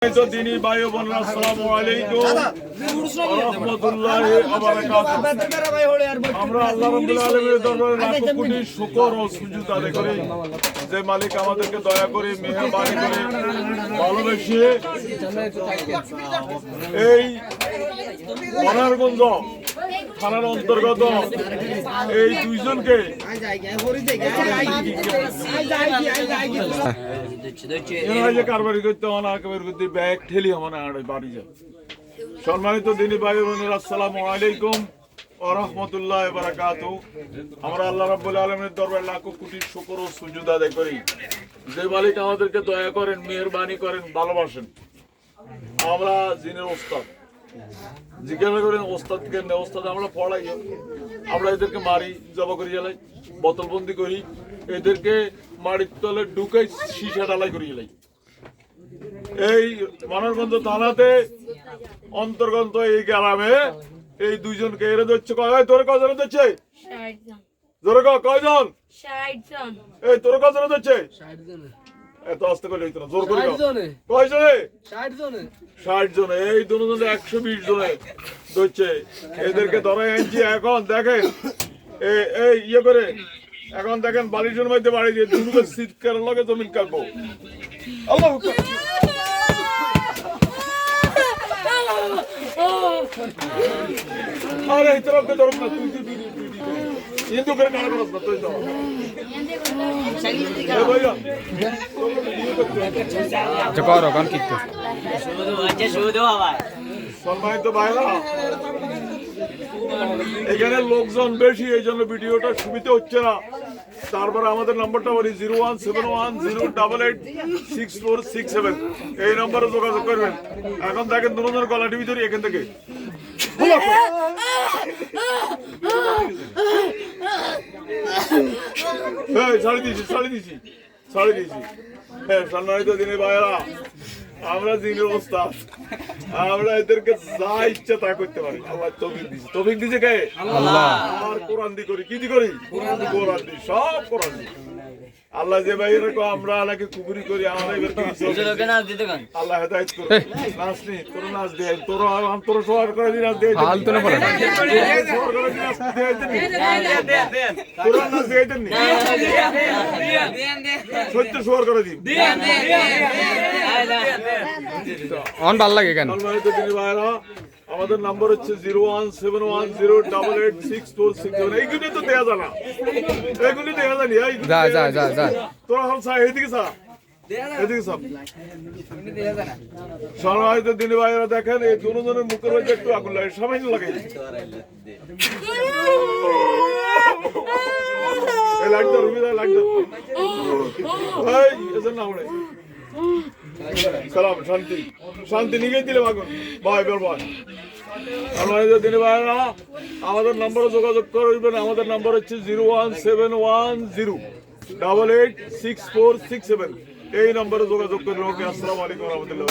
দিনী ভাই ও বোনেরা, আসসালামু আলাইকুম ওয়া রাহমাতুল্লাহি ওয়া বারাকাতুহু। আমরা আল্লাহ রাব্বুল আলামিনের দরবারে লাখ কোটি শুকর ও সুজুদ আদায় করি যে মালিক আমাদেরকে দয়া করে মেহেরবানি করে ভালোবেসে এই মনারগঞ্জ থানার অন্তর্গত এই দুইজনকে কারবারি করতে করতে ব্যাগ ঠেলি আমার বাড়ি যায়। সম্মানিত দিনী ভাই বোনেরা, আসসালামু আলাইকুম ওয়া রাহমাতুল্লাহি ওয়া বারাকাতুহু। আমরা আল্লাহ রাব্বুল আলামিনের দরবারে লাখ কোটি শুকর ও সুজুদ আদায় করি যে মালিক আমাদেরকে দয়া করেন, মেহেরবানি করেন, ভালোবাসেন। আমরা জিনের ওস্তাদ জিজ্ঞাসা করেন ওস্তাদ কেন? ওস্তাদ আমরা পড়াই, আমরা এদেরকে মারি, জবা করি, জ্বালাই, বোতলবন্দি করি, এদেরকে মাটির তলে ঢুকে সীসা ঢালাই করি জ্বালাই। এই মানবগঞ্জ থানাতে অন্তর্গত এই গ্রামে এই দুইজনকে এরে ধরছে। তোর কজন ধরছে? জোরে কয়জন? এই তোর কজন ধরছে? এত আস্তে করে হইতো না, জোর করে কয়জনে? 60 জনে। এই দুজনে 120 জনে ধরছে। এদেরকে ধরে আনছি। এখন দেখেন এই ইয়ে করে, এখন দেখেন বালিশের মধ্যে বাড়ি দিয়ে দুটো চিৎকার লগে জমিন কাটবো। আল্লাহু আকবার। আরে এই তরফে ধরব না, তুই হিন্দু করে কাজ করছ না তুই তো। এ ভাইয়া করো গান কিতো শুধু ভাই সম্মানিত ভাইরা, এখানে লোকজন বেশি, এই জন্য ভিডিওটা সুবিধা হচ্ছে না। তারপরে আমাদের নাম্বারটা বলি 01710886467। এই নম্বরে যোগাযোগ করবেন। এখন দেখেন দুজনের গলা টিভি ধরি এখান থেকে ছাড়ি দিয়েছি। হ্যাঁ, সম্মানিত দিনে ভাইরা, আমরা জিনের অবস্থা, আমরা এদেরকে যা ইচ্ছা তা করতে পারি। আল্লাহ তৌফিক দিছে কে? আল্লাহ। আর কোরআন দি করি, কি দি করি? কোরআন দি, সব কোরআন দি। আল্লাহ যে ভাই এরকম আমরা আল্লাহকে কুবুরি করি, আমরা এবার কি আল্লাহ হেদায়েত করুন। নাচ নি, তোর নাচ দে, তোর অন্তর সবার করে দি, নাচ দে, হাল তো না পড়ে সবার করে দি, নাচ দে, তোর নাচ দে, দেন নি সত্য সবার করে দি, অন ভাল লাগে কেন? আমাদের নাম্বার হচ্ছে 01710886467। এইগুলি তো দেয়া জানা, এইগুলি দেয়া জানি। তোরা হল সা এদিকে সা, এদিকে সব সম্মানিত দিনী ভাইরা, দেখেন এই দুজনের মুখের মধ্যে একটু আগুন লাগে, সামান্য লাগে। লাগতো রুবিদা, লাগতো না উড়ে। সালাম, শান্তি নিয়ে দিলে আগুন ভাই বের ভাই। আমাদের নম্বরে যোগাযোগ করবেন। আমাদের নাম্বার হচ্ছে 01710886467। এই নম্বরে যোগাযোগ করবেন। ওকে, আসসালামু আলাইকুম ওয়া রাহমাতুল্লাহ।